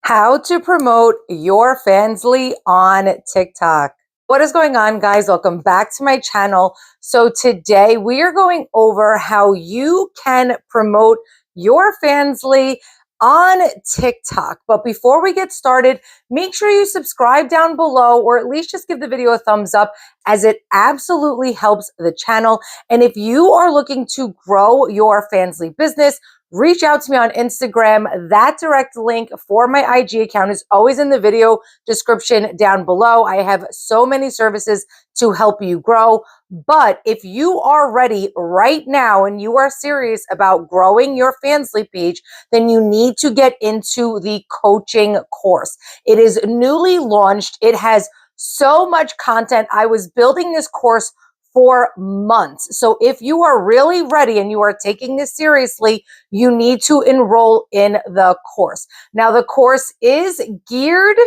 How to promote your Fansly on TikTok. What is going on, guys? Welcome back to my channel. So today we are going over how you can promote your Fansly on TikTok. But before we get started, make sure you subscribe down below, or at least just give the video a thumbs up, as it absolutely helps the channel. And if you are looking to grow your Fansly business, reach out to me on Instagram. That direct link for my IG account is always in the video description down below. I have so many services to help you grow. But if you are ready right now and you are serious about growing your Fansly page, then you need to get into the coaching course. It is newly launched. It has so much content. I was building this course for months. So if you are really ready and you are taking this seriously, you need to enroll in the course. Now, the course is geared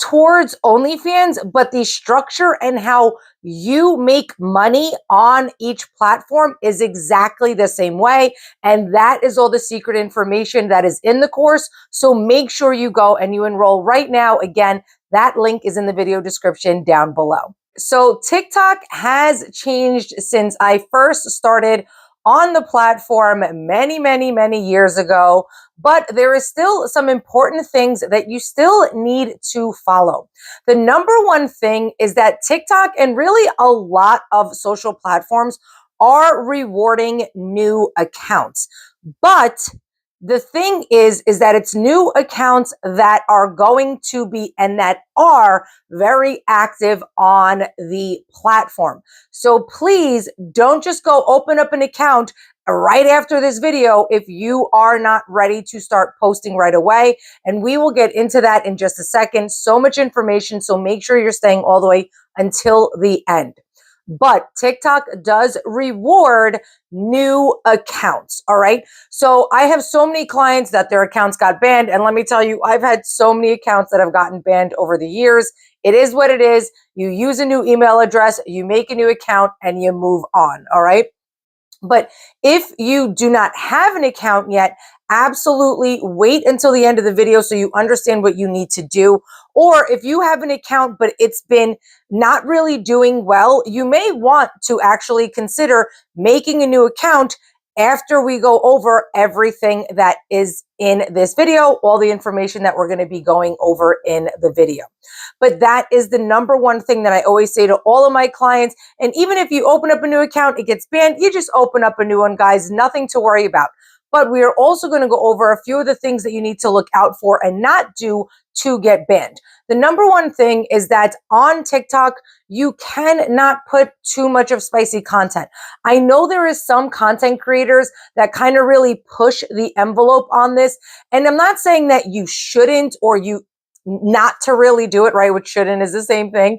towards Onlyfans, but the structure and how you make money on each platform is exactly the same way. And that is all the secret information that is in the course. So make sure you go and you enroll right now. Again, that link is in the video description down below. So TikTok has changed since I first started on the platform many years ago, but there is still some important things that you still need to follow. The number one thing is that TikTok and really a lot of social platforms are rewarding new accounts. But the thing is that it's new accounts that are going to be and that are very active on the platform. So please don't just go open up an account right after this video if you are not ready to start posting right away. And we will get into that in just a second. So much information. So make sure you're staying all the way until the end. But TikTok does reward new accounts. All right. So I have so many clients that their accounts got banned. And let me tell you, I've had so many accounts that have gotten banned over the years. It is what it is. You use a new email address, you make a new account, and you move on. All right. But if you do not have an account yet, absolutely wait until the end of the video so you understand what you need to do. Or if you have an account, but it's been not really doing well, you may want to actually consider making a new account after we go over everything that is in this video, all the information that we're going to be going over in the video. But that is the number one thing that I always say to all of my clients. And even if you open up a new account, it gets banned, you just open up a new one, guys, nothing to worry about. But we are also going to go over a few of the things that you need to look out for and not do to get banned. The number one thing is that on TikTok, you cannot put too much of spicy content. I know there is some content creators that kind of really push the envelope on this. And I'm not saying that you shouldn't or you not to really do it, right? Which shouldn't is the same thing.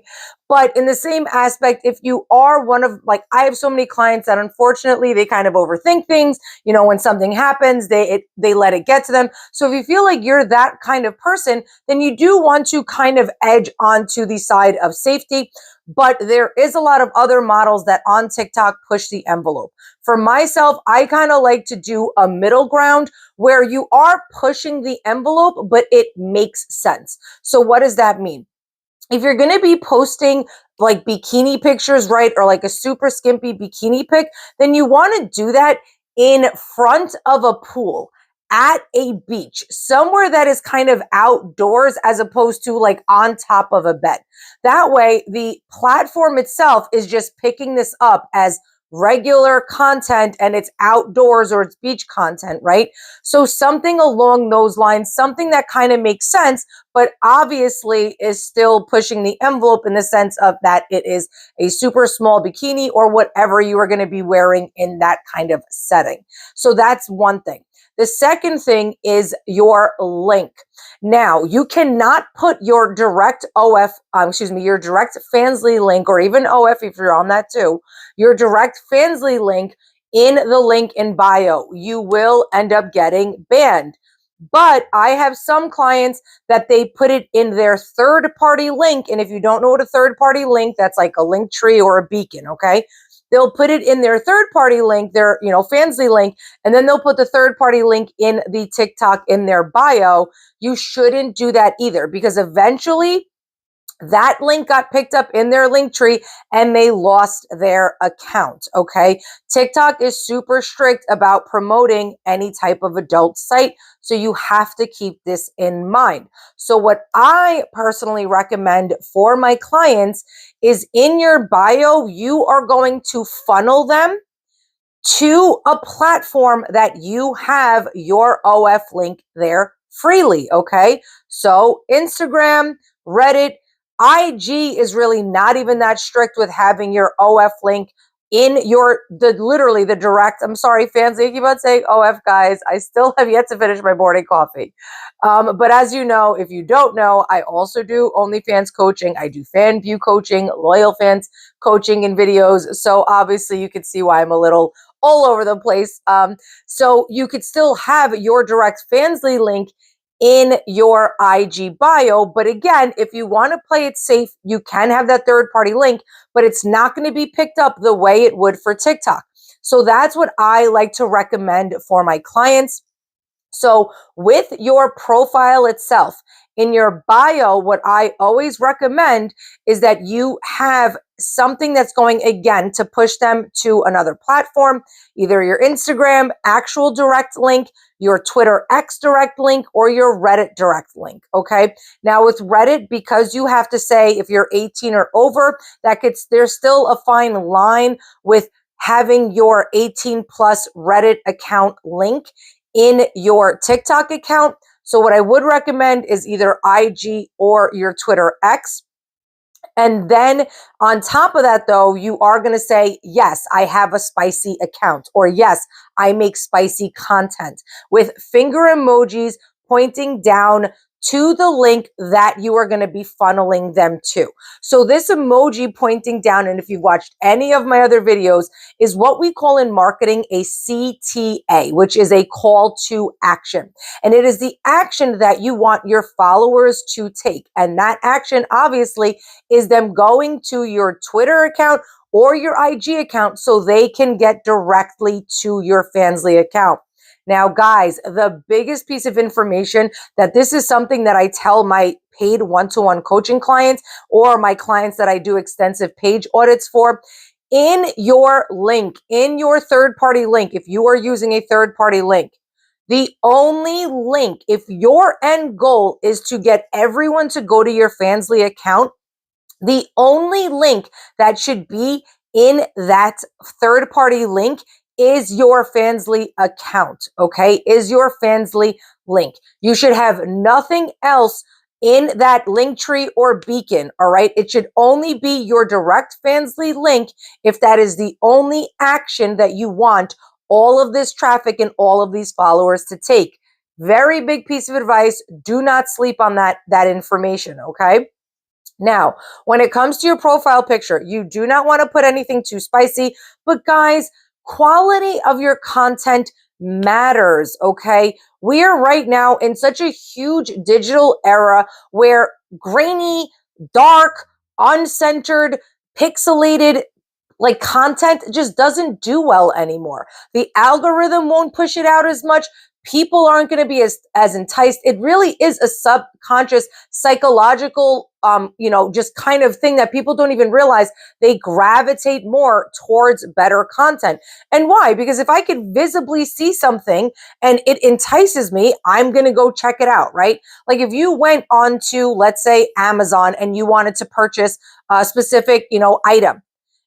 But in the same aspect, if you are one of, like, I have so many clients that unfortunately they kind of overthink things. You know, when something happens, they let it get to them. So if you feel like you're that kind of person, then you do want to kind of edge onto the side of safety. But there is a lot of other models that on TikTok push the envelope. For myself, I kind of like to do a middle ground where you are pushing the envelope, but it makes sense. So what does that mean? If you're going to be posting like bikini pictures, right, or like a super skimpy bikini pic, then you want to do that in front of a pool, at a beach, somewhere that is kind of outdoors as opposed to like on top of a bed. That way, the platform itself is just picking this up as regular content and it's outdoors or it's beach content, right? So something along those lines, something that kind of makes sense, but obviously is still pushing the envelope in the sense of that it is a super small bikini or whatever you are going to be wearing in that kind of setting. So that's one thing. The second thing is your link. Now, you cannot put your direct your direct Fansly link, or even OF if you're on that too, your direct Fansly link in the link in bio. You will end up getting banned. But I have some clients that they put it in their third-party link. And if you don't know what a third-party link, that's like a link tree or a beacon, okay? they'll put it in their third-party link, their, Fansly link, and then they'll put the third-party link in the TikTok in their bio. You shouldn't do that either, because eventually that link got picked up in their link tree and they lost their account. Okay. TikTok is super strict about promoting any type of adult site. So you have to keep this in mind. So what I personally recommend for my clients is in your bio, you are going to funnel them to a platform that you have your OF link there freely. Okay. So Instagram, Reddit, IG is really not even that strict with having your OF link in literally the direct. I'm sorry, fans, I keep on saying OF, guys. I still have yet to finish my morning coffee. But as you know, if you don't know, I also do Onlyfans coaching. I do Fanvue coaching, loyal fans coaching and videos. So obviously you can see why I'm a little all over the place. So you could still have your direct Fansly link in your IG bio. But again, if you want to play it safe, you can have that third party link, but it's not going to be picked up the way it would for TikTok. So that's what I like to recommend for my clients. So with your profile itself, in your bio, what I always recommend is that you have something that's going, again, to push them to another platform, either your Instagram actual direct link, your Twitter X direct link, or your Reddit direct link. Okay. Now with Reddit, because you have to say if you're 18 or over, there's still a fine line with having your 18 plus Reddit account link in your TikTok account. So what I would recommend is either IG or your Twitter X. And then on top of that, though, you are going to say, yes, I have a spicy account, or yes, I make spicy content, with finger emojis pointing down to the link that you are going to be funneling them to. So this emoji pointing down, and if you've watched any of my other videos, is what we call in marketing a CTA, which is a call to action. And it is the action that you want your followers to take. And that action, obviously, is them going to your Twitter account or your IG account so they can get directly to your Fansly account. Now, guys, the biggest piece of information that this is something that I tell my paid one-to-one coaching clients or my clients that I do extensive page audits for, in your link, in your third-party link, if you are using a third-party link, the only link, if your end goal is to get everyone to go to your Fansly account, the only link that should be in that third-party link is your Fansly account, okay? Is your Fansly link. You should have nothing else in that link tree or beacon, all right? It should only be your direct Fansly link if that is the only action that you want all of this traffic and all of these followers to take. Very big piece of advice. Do not sleep on that information, okay? Now, when it comes to your profile picture, you do not want to put anything too spicy, but guys, quality of your content matters, okay? We are right now in such a huge digital era where grainy, dark, uncentered, pixelated, like content just doesn't do well anymore. The algorithm won't push it out as much. People aren't going to be as enticed. It really is a subconscious psychological, just kind of thing that people don't even realize. They gravitate more towards better content. And why? Because if I could visibly see something and it entices me, I'm going to go check it out, right? Like if you went on to, let's say, Amazon and you wanted to purchase a specific, item,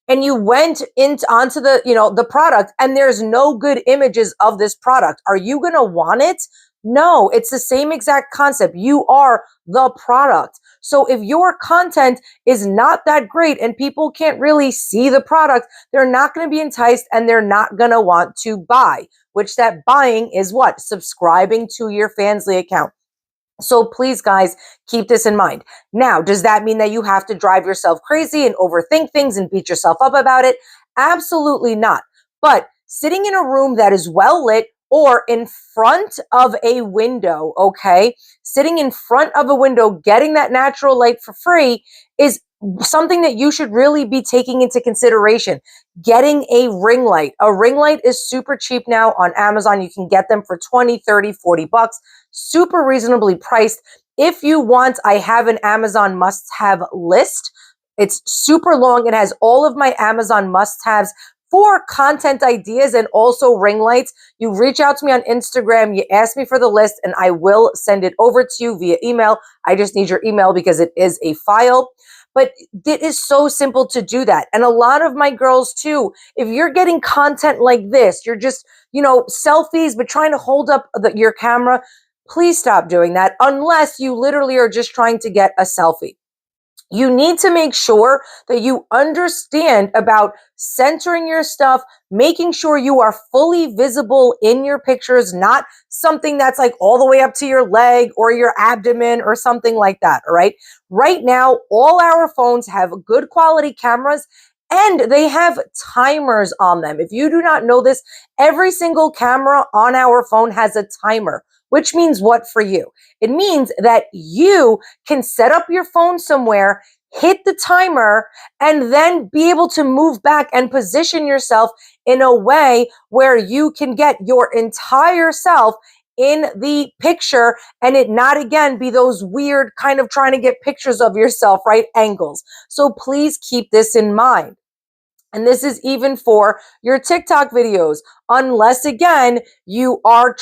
and you went onto the product and there's no good images of this product, are you going to want it? No, it's the same exact concept. You are the product. So if your content is not that great and people can't really see the product, they're not going to be enticed and they're not going to want to buy, which that buying is what? Subscribing to your Fansly account. So please, guys, keep this in mind. Now, does that mean that you have to drive yourself crazy and overthink things and beat yourself up about it? Absolutely not. But sitting in a room that is well lit, or in front of a window, okay? Sitting in front of a window, getting that natural light for free is something that you should really be taking into consideration. Getting a ring light. A ring light is super cheap now on Amazon. You can get them for 20, 30, 40 bucks, super reasonably priced. If you want, I have an Amazon must-have list. It's super long. It has all of my Amazon must-haves for content ideas and also ring lights. You reach out to me on Instagram, you ask me for the list, and I will send it over to you via email. I just need your email because it is a file. But it is so simple to do that. And a lot of my girls too, if you're getting content like this, you're just, selfies, but trying to hold up your camera, please stop doing that unless you literally are just trying to get a selfie. You need to make sure that you understand about centering your stuff, making sure you are fully visible in your pictures, not something that's like all the way up to your leg or your abdomen or something like that. All right. Right now, all our phones have good quality cameras and they have timers on them. If you do not know this, every single camera on our phone has a timer. Which means what for you? It means that you can set up your phone somewhere, hit the timer, and then be able to move back and position yourself in a way where you can get your entire self in the picture and it not again be those weird kind of trying to get pictures of yourself, right? Angles. So please keep this in mind. And this is even for your TikTok videos, unless again, you are,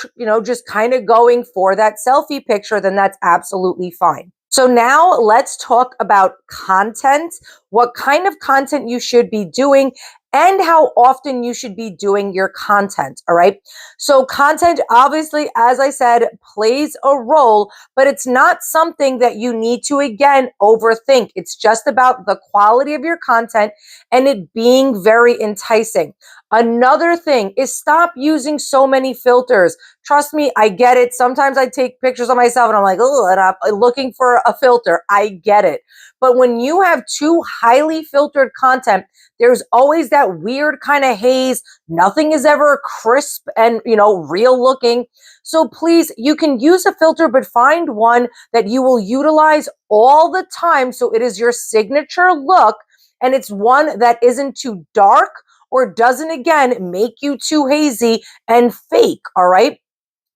just kind of going for that selfie picture, then that's absolutely fine. So now let's talk about content, what kind of content you should be doing and how often you should be doing your content. All right. So content, obviously, as I said, plays a role, but it's not something that you need to, again, overthink. It's just about the quality of your content and it being very enticing. Another thing is stop using so many filters. Trust me, I get it. Sometimes I take pictures of myself and I'm like, oh, and I'm looking for a filter. I get it. But when you have too highly filtered content, there's always that weird kind of haze. Nothing is ever crisp and, real looking. So please, you can use a filter, but find one that you will utilize all the time. So it is your signature look and it's one that isn't too dark or doesn't, again, make you too hazy and fake, all right?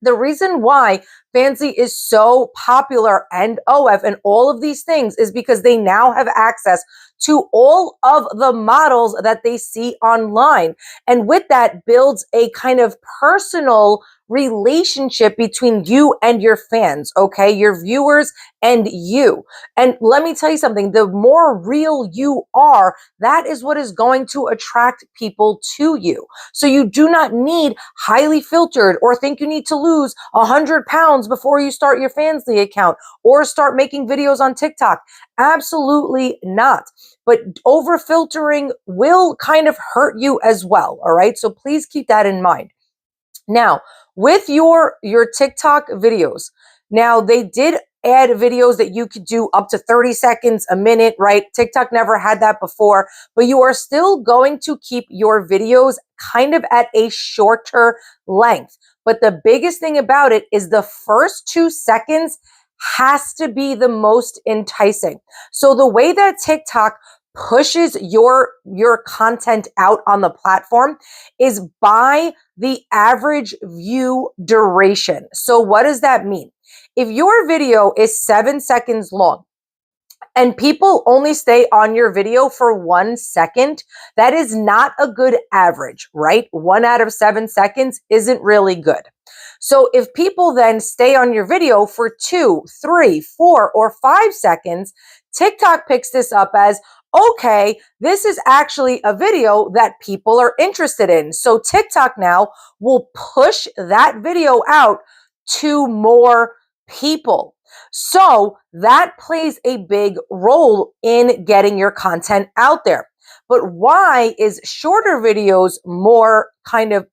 The reason why Fanvue is so popular and OF and all of these things is because they now have access to all of the models that they see online. And with that builds a kind of personal relationship between you and your fans, okay? Your viewers and you. And let me tell you something, the more real you are, that is what is going to attract people to you. So you do not need highly filtered or think you need to lose 100 pounds before you start your Fanvue account or start making videos on TikTok. Absolutely not. But over filtering will kind of hurt you as well. All right. So please keep that in mind. Now, with your TikTok videos, now they did add videos that you could do up to 30 seconds, a minute, right? TikTok never had that before, but you are still going to keep your videos kind of at a shorter length. But the biggest thing about it is the first 2 seconds has to be the most enticing. So the way that TikTok pushes your content out on the platform is by the average view duration. So what does that mean? If your video is 7 seconds long and people only stay on your video for 1 second, that is not a good average, right? 1 out of 7 seconds isn't really good. So if people then stay on your video for 2, 3, 4, or 5 seconds, TikTok picks this up as, okay, this is actually a video that people are interested in. So TikTok now will push that video out to more people. So that plays a big role in getting your content out there. But why is shorter videos more kind of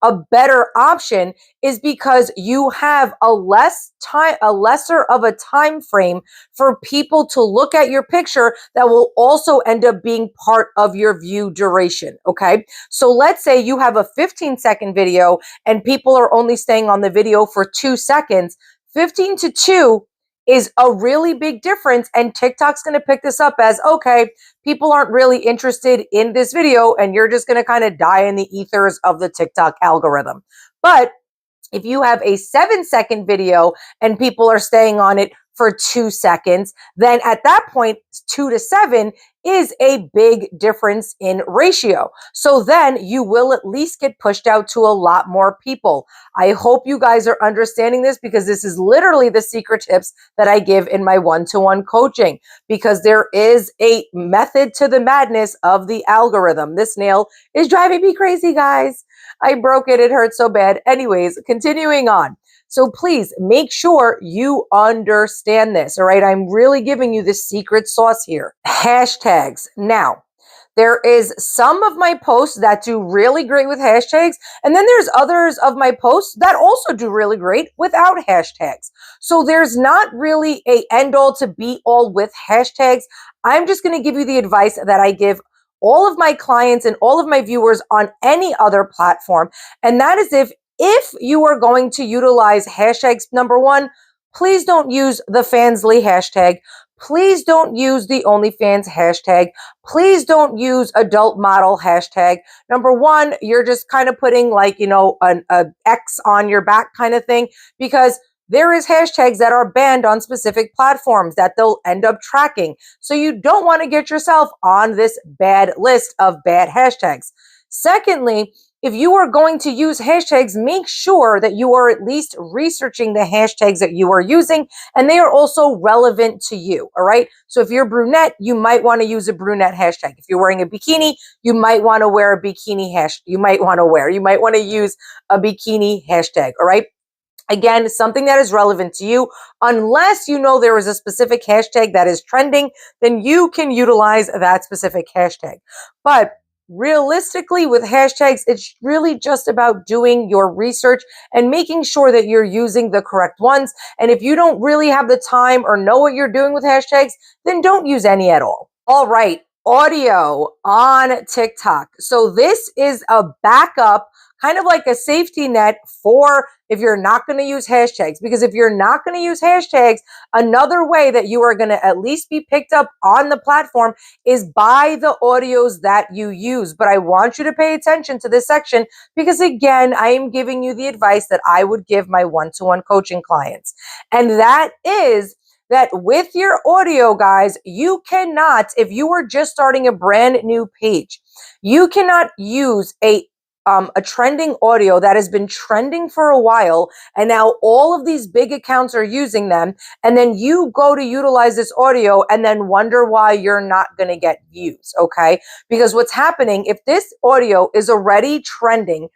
a better option is because you have a lesser of a time frame for people to look at your picture that will also end up being part of your view duration. Okay. So let's say you have a 15-second video and people are only staying on the video for 2 seconds. 15 to 2 is a really big difference, and TikTok's going to pick this up as, okay, people aren't really interested in this video, and you're just going to kind of die in the ethers of the TikTok algorithm. But if you have a 7-second video and people are staying on it for 2 seconds, then at that point, 2 to 7 is a big difference in ratio. So then you will at least get pushed out to a lot more people. I hope you guys are understanding this, because this is literally the secret tips that I give in my one-to-one coaching, because there is a method to the madness of the algorithm. This nail is driving me crazy, guys. I broke it. It hurts so bad. Anyways, continuing on. So please make sure you understand this. All right. I'm really giving you the secret sauce here. Hashtags. Now, there is some of my posts that do really great with hashtags, and then there's others of my posts that also do really great without hashtags. So there's not really a end all to be all with hashtags. I'm just going to give you the advice that I give all of my clients and all of my viewers on any other platform. And that is, if you are going to utilize hashtags, number one, please don't use the Fanvue hashtag. Please don't use the Onlyfans hashtag. Please don't use adult model hashtag. Number one, you're just kind of putting like, an X on your back kind of thing, because there is hashtags that are banned on specific platforms that they'll end up tracking. So you don't want to get yourself on this bad list of bad hashtags. Secondly, if you are going to use hashtags, make sure that you are at least researching the hashtags that you are using, and they are also relevant to you. All right. So if you're brunette, you might want to use a brunette hashtag. If you're wearing a bikini, you might want to wear a bikini hashtag. You might want to use a bikini hashtag. All right. Again, something that is relevant to you. Unless you know there is a specific hashtag that is trending, then you can utilize that specific hashtag. But realistically, with hashtags, it's really just about doing your research and making sure that you're using the correct ones. And if you don't really have the time or know what you're doing with hashtags, then don't use any at all. All right, audio on TikTok. So this is a backup, kind of like a safety net for if you're not going to use hashtags. Because if you're not going to use hashtags, another way that you are going to at least be picked up on the platform is by the audios that you use. But I want you to pay attention to this section, because again, I am giving you the advice that I would give my one-to-one coaching clients. And that is that with your audio, guys, you cannot, if you are just starting a brand new page, you cannot use a trending audio that has been trending for a while, and now all of these big accounts are using them, and then you go to utilize this audio and then wonder why you're not going to get views, okay? Because what's happening, if this audio is already trending,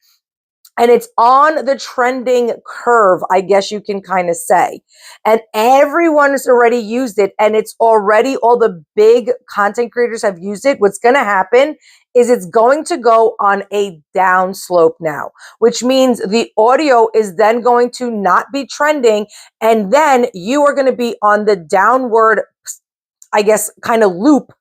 and it's on the trending curve, I guess you can kind of say, and everyone has already used it, and it's already, all the big content creators have used it, what's going to happen is it's going to go on a down slope now, which means the audio is then going to not be trending, and then you are going to be on the downward, I guess, kind of loop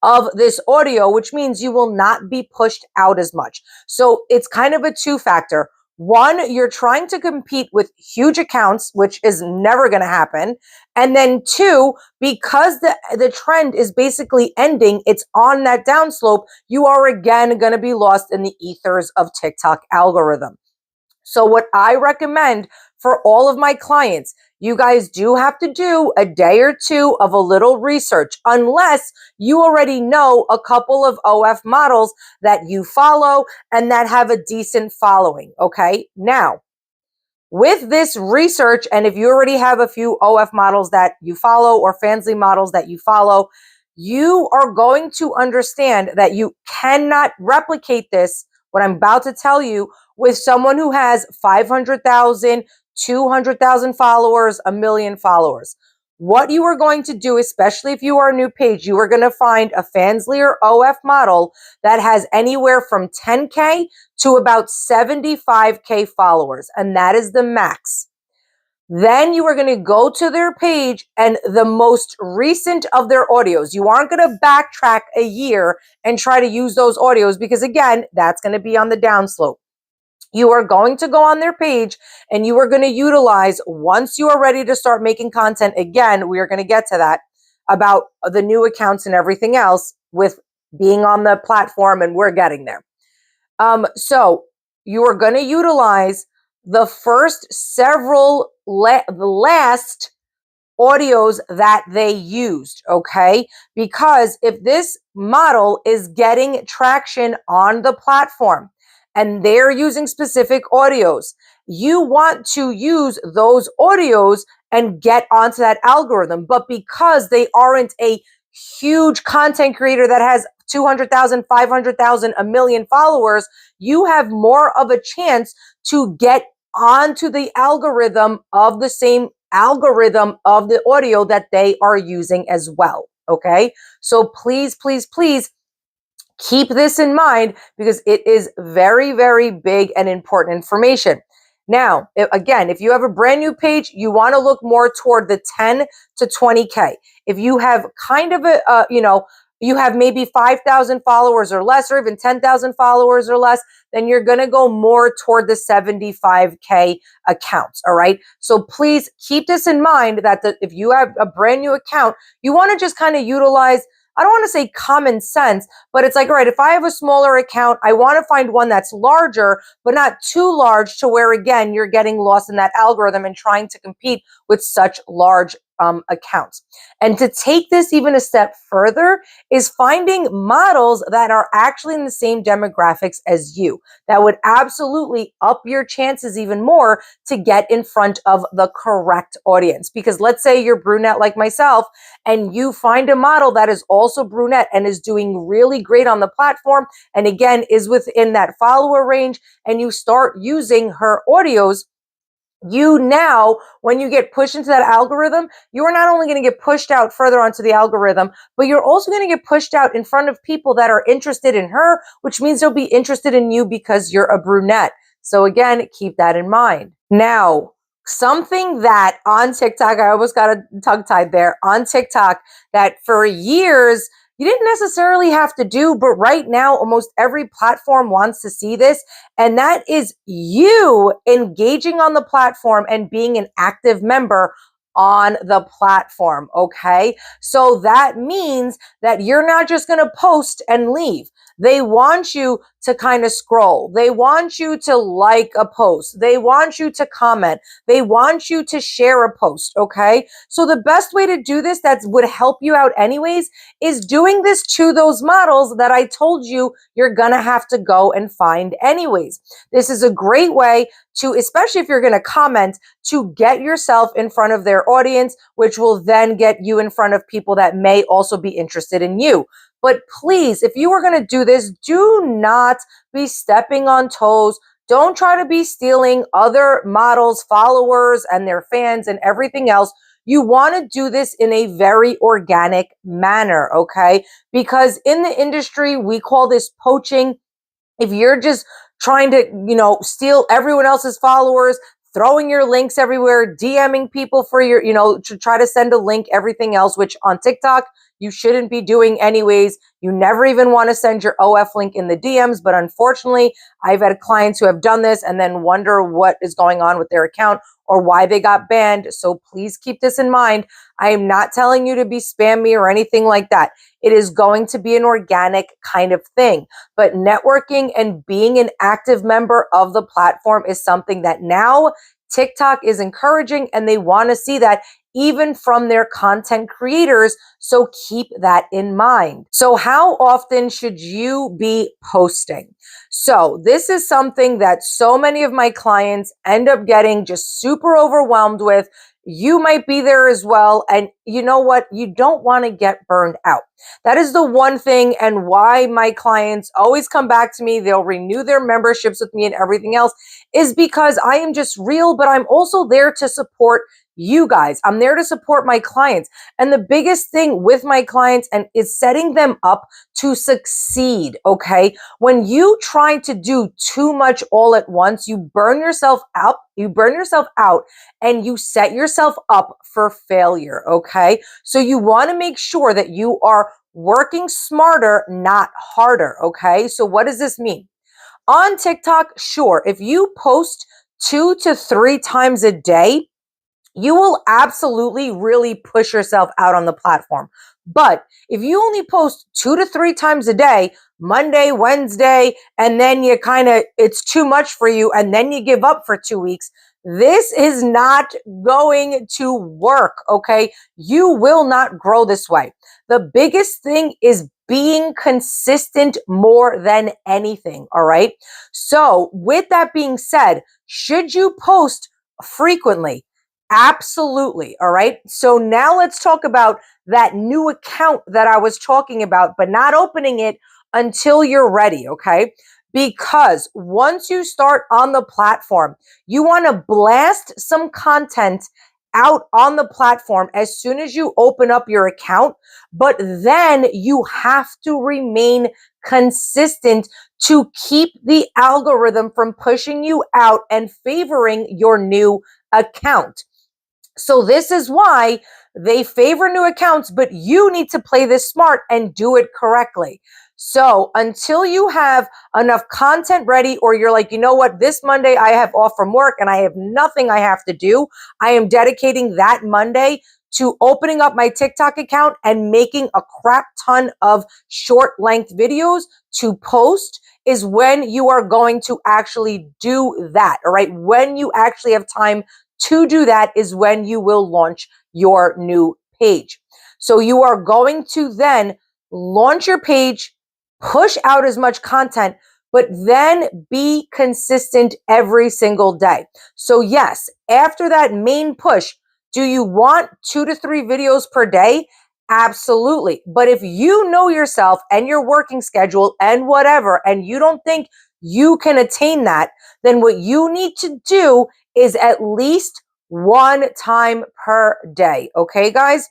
of this audio, which means you will not be pushed out as much. So it's kind of a two-factor. One, you're trying to compete with huge accounts, which is never going to happen. And then two, because the trend is basically ending, it's on that downslope, you are again going to be lost in the ethers of TikTok algorithm. So what I recommend for all of my clients, you guys do have to do a day or two of a little research, unless you already know a couple of OF models that you follow and that have a decent following. Okay. Now, with this research, and if you already have a few OF models that you follow or Fanvue models that you follow, you are going to understand that you cannot replicate this, what I'm about to tell you, with someone who has 500,000, 200,000 followers, 1 million followers. what you are going to do, especially if you are a new page, you are going to find a Fansly or OF model that has anywhere from 10K to about 75K followers, and that is the max. Then you are going to go to their page and the most recent of their audios. You aren't going to backtrack a year and try to use those audios because, again, that's going to be on the downslope. You are going to go on their page and you are going to utilize, once you are ready to start making content, again, we are going to get to that about the new accounts and everything else with being on the platform, and we're getting there. So you are going to utilize the first several, the last audios that they used, okay? Because if this model is getting traction on the platform and they're using specific audios, you want to use those audios and get onto that algorithm. But because they aren't a huge content creator that has 200,000, 500,000, a million followers, you have more of a chance to get onto the algorithm of the same algorithm of the audio that they are using as well. Okay. So please, please, please keep this in mind because it is very, very big and important information. Now, again, if you have a brand new page, you want to look more toward the 10 to 20K. If you have kind of a, you have maybe 5,000 followers or less, or even 10,000 followers or less, then you're going to go more toward the 75K accounts. All right. So please keep this in mind that if you have a brand new account, you want to just kind of utilize, I don't want to say common sense, but it's like, all right, if I have a smaller account, I want to find one that's larger, but not too large to where, again, you're getting lost in that algorithm and trying to compete with such large accounts. And to take this even a step further is finding models that are actually in the same demographics as you. That would absolutely up your chances even more to get in front of the correct audience. Because let's say you're brunette like myself and you find a model that is also brunette and is doing really great on the platform, and again is within that follower range, and you start using her audios, you now, when you get pushed into that algorithm, you are not only going to get pushed out further onto the algorithm, but you're also going to get pushed out in front of people that are interested in her, which means they'll be interested in you because you're a brunette. So again, keep that in mind. Now, something that on TikTok, I almost got a tongue tied there, on TikTok, that for years, you didn't necessarily have to do, but right now, almost every platform wants to see this. And that is you engaging on the platform and being an active member on the platform. Okay. So that means that you're not just going to post and leave. They want you to kind of scroll. They want you to like a post. They want you to comment. They want you to share a post. Okay. So the best way to do this that would help you out anyways is doing this to those models that I told you you're going to have to go and find anyways. This is a great way to, especially if you're going to comment, to get yourself in front of their audience, which will then get you in front of people that may also be interested in you. But please, if you are going to do this, do not be stepping on toes. Don't try to be stealing other models' followers and their fans and everything else. You want to do this in a very organic manner, okay? Because in the industry, we call this poaching. If you're just trying to, steal everyone else's followers, throwing your links everywhere, DMing people for your, to try to send a link, everything else, which on TikTok, you shouldn't be doing anyways. You never even want to send your OF link in the DMs. But unfortunately, I've had clients who have done this and then wonder what is going on with their account or why they got banned. So please keep this in mind. I am not telling you to be spammy or anything like that. It is going to be an organic kind of thing. But networking and being an active member of the platform is something that now TikTok is encouraging, and they want to see that even from their content creators. So keep that in mind. So how often should you be posting? So this is something that so many of my clients end up getting just super overwhelmed with. You might be there as well. And you know what? You don't want to get burned out. That is the one thing, and why my clients always come back to me. They'll renew their memberships with me and everything else is because I am just real, but I'm also there to support you guys. I'm there to support my clients. And the biggest thing with my clients and is setting them up to succeed, okay? When you try to do too much all at once, you burn yourself out, and you set yourself up for failure, okay? So you want to make sure that you are working smarter, not harder, okay? So what does this mean? On TikTok, sure, if you post 2 to 3 times a day, you will absolutely really push yourself out on the platform. But if you only post 2 to 3 times a day, Monday, Wednesday, and then it's too much for you, and then you give up for 2 weeks, this is not going to work, okay? You will not grow this way. The biggest thing is being consistent more than anything, all right? So, with that being said, should you post frequently? Absolutely. All right. So now let's talk about that new account that I was talking about, but not opening it until you're ready. Okay. Because once you start on the platform, you want to blast some content out on the platform as soon as you open up your account. But then you have to remain consistent to keep the algorithm from pushing you out and favoring your new account. So this is why they favor new accounts, but you need to play this smart and do it correctly. So until you have enough content ready, or you're like, you know what, this Monday I have off from work and I have nothing I have to do, I am dedicating that Monday to opening up my TikTok account and making a crap ton of short length videos to post, is when you are going to actually do that. All right. When you actually have time to do that is when you will launch your new page. So you are going to then launch your page, push out as much content, but then be consistent every single day. So yes, after that main push, do you want 2 to 3 videos per day? Absolutely. But if you know yourself and your working schedule and whatever, and you don't think you can attain that, then what you need to do is at least 1 time per day. Okay, guys?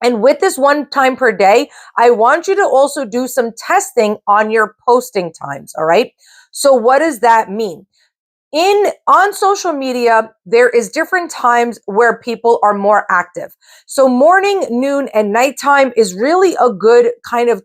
And with this 1 time per day, I want you to also do some testing on your posting times. All right. So what does that mean? On social media, there is different times where people are more active. So morning, noon, and nighttime is really a good kind of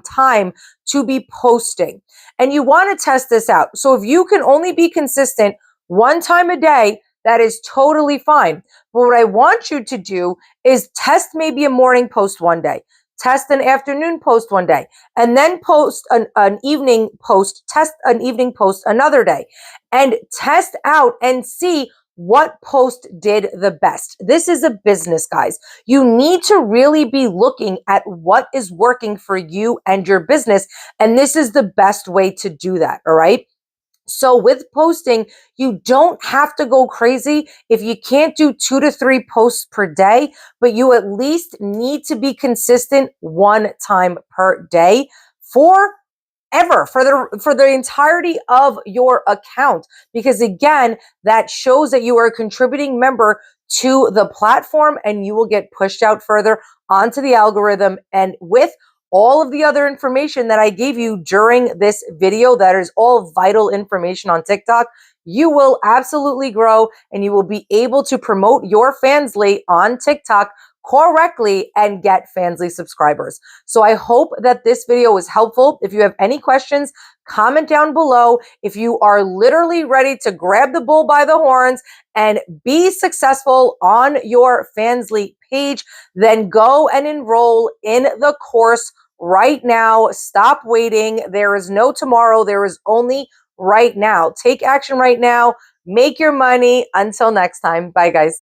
time to be posting. And you want to test this out. So if you can only be consistent 1 time a day, that is totally fine. But what I want you to do is test maybe a morning post one day, test an afternoon post one day, and then post an evening post, test an evening post another day, and test out and see what post did the best. This is a business, guys. You need to really be looking at what is working for you and your business. And this is the best way to do that. All right. So with posting, you don't have to go crazy if you can't do 2 to 3 posts per day, but you at least need to be consistent 1 time per day for the entirety of your account. Because again, that shows that you are a contributing member to the platform, and you will get pushed out further onto the algorithm. And with all of the other information that I gave you during this video, that is all vital information on TikTok, you will absolutely grow, and you will be able to promote your Fansly on TikTok correctly and get Fansly subscribers. So I hope that this video was helpful. If you have any questions, comment down below. If you are literally ready to grab the bull by the horns and be successful on your Fansly page, then go and enroll in the course right now. Stop waiting. There is no tomorrow. There is only right now. Take action right now. Make your money. Until next time. Bye, guys.